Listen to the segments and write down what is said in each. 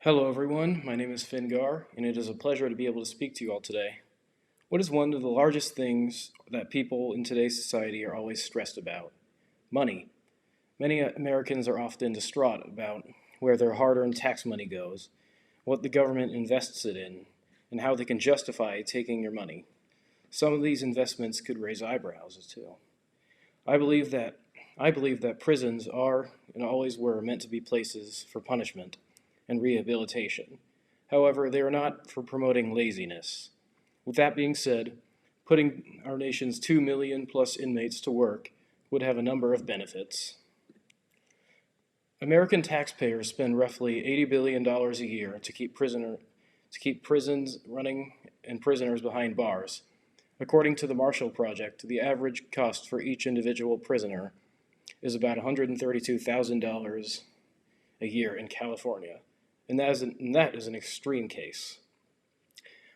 Hello, everyone. My name is Fingar, and it is a pleasure to be able to speak to you all today. What is one of the largest things that people in today's society are always stressed about? Money. Many Americans are often distraught about where their hard earned tax money goes, what the government invests it in, and how they can justify taking your money. Some of these investments could raise eyebrows, too. I believe that I believe that prisons are and always were meant to be places for punishment and rehabilitation. However, they are not for promoting laziness. With that being said, putting our nation's 2 million plus inmates to work would have a number of benefits. American taxpayers spend roughly $80 billion a year to keep prisons running and prisoners behind bars. According to the Marshall Project, the average cost for each individual prisoner is about $132,000 a year in California, and that is an extreme case.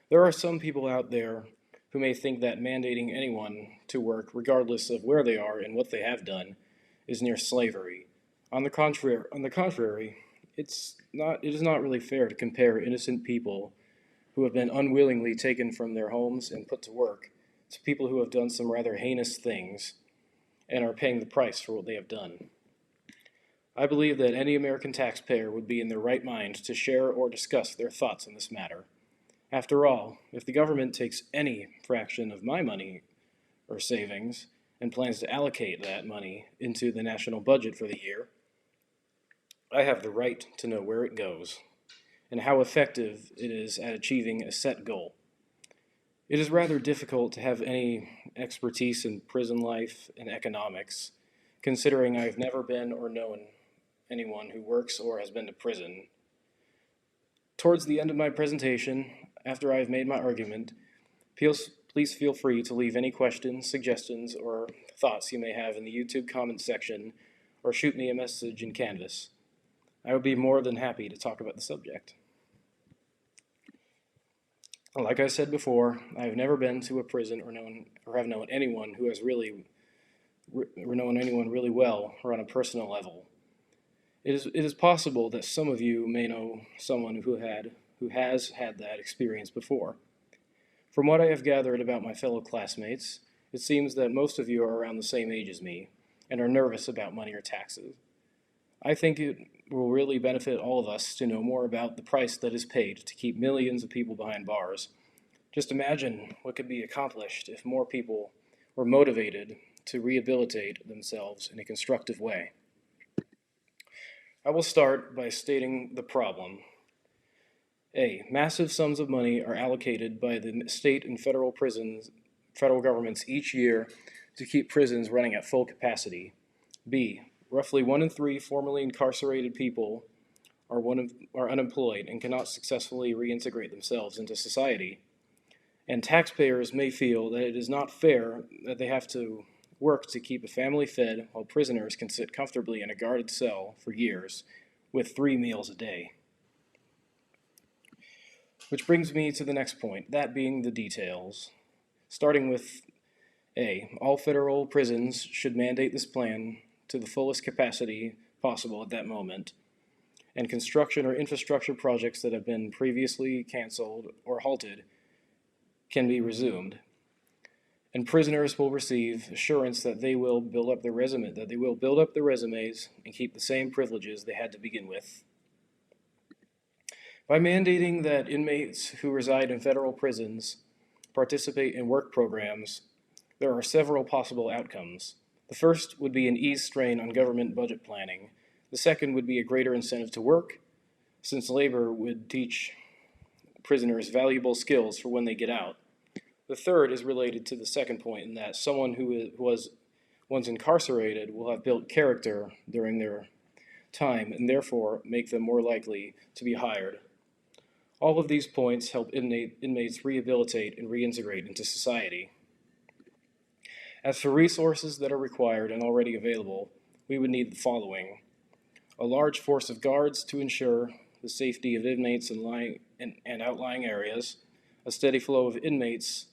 There are some people out there who may think that mandating anyone to work, regardless of where they are and what they have done, is near slavery. On the contrary, it is not really fair to compare innocent people who have been unwillingly taken from their homes and put to work to people who have done some rather heinous things and are paying the price for what they have done. I believe that any American taxpayer would be in their right mind to share or discuss their thoughts on this matter. After all, if the government takes any fraction of my money or savings and plans to allocate that money into the national budget for the year, I have the right to know where it goes and how effective it is at achieving a set goal. It is rather difficult to have any expertise in prison life and economics, considering I've never been or known anyone who works or has been to prison. Towards the end of my presentation, after I've made my argument, please feel free to leave any questions, suggestions, or thoughts you may have in the YouTube comments section or shoot me a message in Canvas. I would be more than happy to talk about the subject. Like I said before, I have never been to a prison or have known anyone who has really known anyone really well or on a personal level. It is possible that some of you may know someone who has had that experience before. From what I have gathered about my fellow classmates, it seems that most of you are around the same age as me and are nervous about money or taxes. I think it will really benefit all of us to know more about the price that is paid to keep millions of people behind bars. Just imagine what could be accomplished if more people were motivated to rehabilitate themselves in a constructive way. I will start by stating the problem. Massive sums of money are allocated by the state and federal governments each year to keep prisons running at full capacity. B. Roughly 1 in 3 formerly incarcerated people are unemployed and cannot successfully reintegrate themselves into society. And taxpayers may feel that it is not fair that they have to work to keep a family fed while prisoners can sit comfortably in a guarded cell for years with 3 meals a day. Which brings me to the next point, that being the details. Starting with all federal prisons should mandate this plan to the fullest capacity possible at that moment, and construction or infrastructure projects that have been previously canceled or halted can be resumed. And prisoners will receive assurance that they will build up their resumes and keep the same privileges they had to begin with. By mandating that inmates who reside in federal prisons participate in work programs, there are several possible outcomes. The first would be an ease strain on government budget planning. The second would be a greater incentive to work, since labor would teach prisoners valuable skills for when they get out. The third is related to the second point in that someone who was once incarcerated will have built character during their time and therefore make them more likely to be hired. All of these points help inmates rehabilitate and reintegrate into society. As for resources that are required and already available, we would need the following: a large force of guards to ensure the safety of inmates and outlying areas, a steady flow of inmates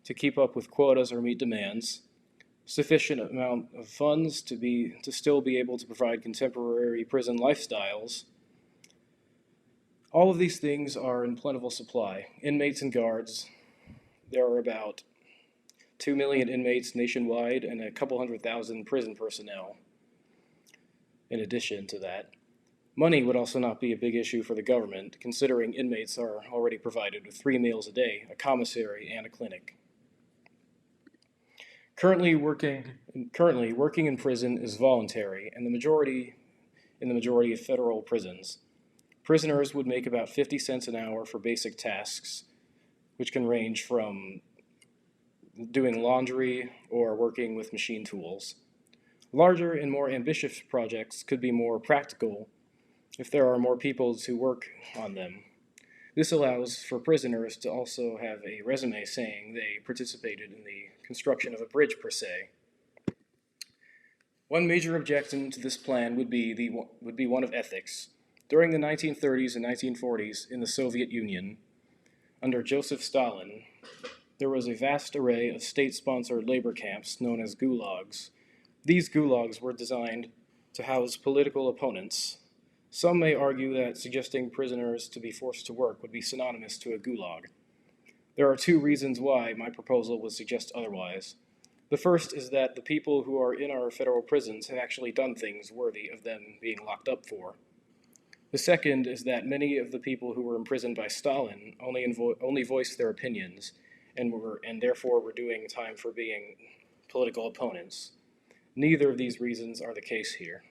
to keep up with quotas or meet demands, sufficient amount of funds to still be able to provide contemporary prison lifestyles, All of these things are in plentiful supply. Inmates and guards, there are about 2 million inmates nationwide and a couple 100,000 prison personnel. In addition to that, money would also not be a big issue for the government, considering inmates are already provided with 3 meals a day, a commissary, and a clinic. Currently working in prison is voluntary, and in the majority of federal prisons. Prisoners would make about 50 cents an hour for basic tasks, which can range from doing laundry or working with machine tools. Larger and more ambitious projects could be more practical if there are more people to work on them. This allows for prisoners to also have a resume saying they participated in the construction of a bridge per se. One major objection to this plan would be one of ethics. During the 1930s and 1940s in the Soviet Union, under Joseph Stalin, there was a vast array of state-sponsored labor camps known as gulags. These gulags were designed to house political opponents. Some may argue that suggesting prisoners to be forced to work would be synonymous to a gulag. There are two reasons why my proposal would suggest otherwise. The first is that the people who are in our federal prisons have actually done things worthy of them being locked up for. The second is that many of the people who were imprisoned by Stalin only voiced their opinions and therefore were doing time for being political opponents. Neither of these reasons are the case here.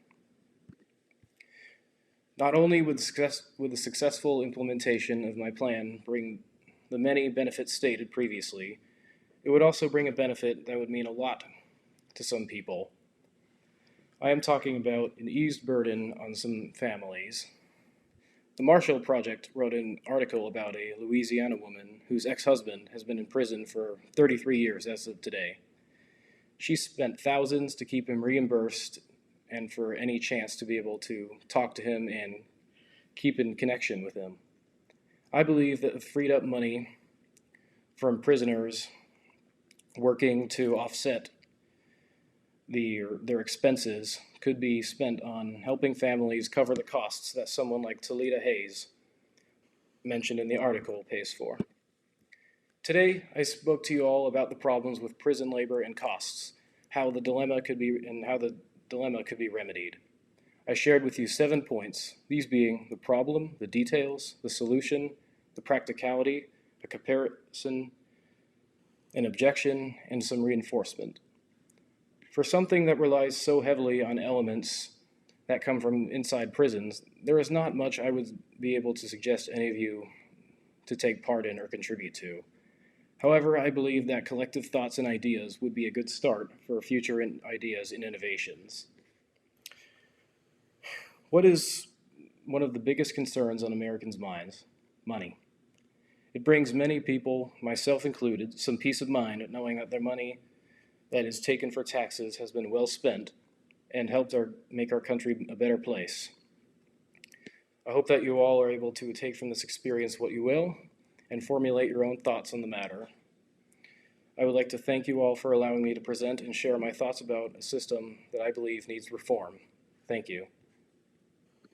Not only would the successful implementation of my plan bring the many benefits stated previously, it would also bring a benefit that would mean a lot to some people. I am talking about an eased burden on some families. The Marshall Project wrote an article about a Louisiana woman whose ex-husband has been in prison for 33 years as of today. She spent thousands to keep him reimbursed and for any chance to be able to talk to him and keep in connection with him. I believe that the freed up money from prisoners working to offset their expenses could be spent on helping families cover the costs that someone like Talita Hayes, mentioned in the article, pays for. Today, I spoke to you all about the problems with prison labor and costs, how the dilemma could be remedied. I shared with you 7 points, these being the problem, the details, the solution, the practicality, a comparison, an objection, and some reinforcement. For something that relies so heavily on elements that come from inside prisons, there is not much I would be able to suggest any of you to take part in or contribute to. However, I believe that collective thoughts and ideas would be a good start for future ideas and innovations. What is one of the biggest concerns on Americans' minds? Money. It brings many people, myself included, some peace of mind knowing that their money that is taken for taxes has been well spent and helped make our country a better place. I hope that you all are able to take from this experience what you will and formulate your own thoughts on the matter. I would like to thank you all for allowing me to present and share my thoughts about a system that I believe needs reform. Thank you.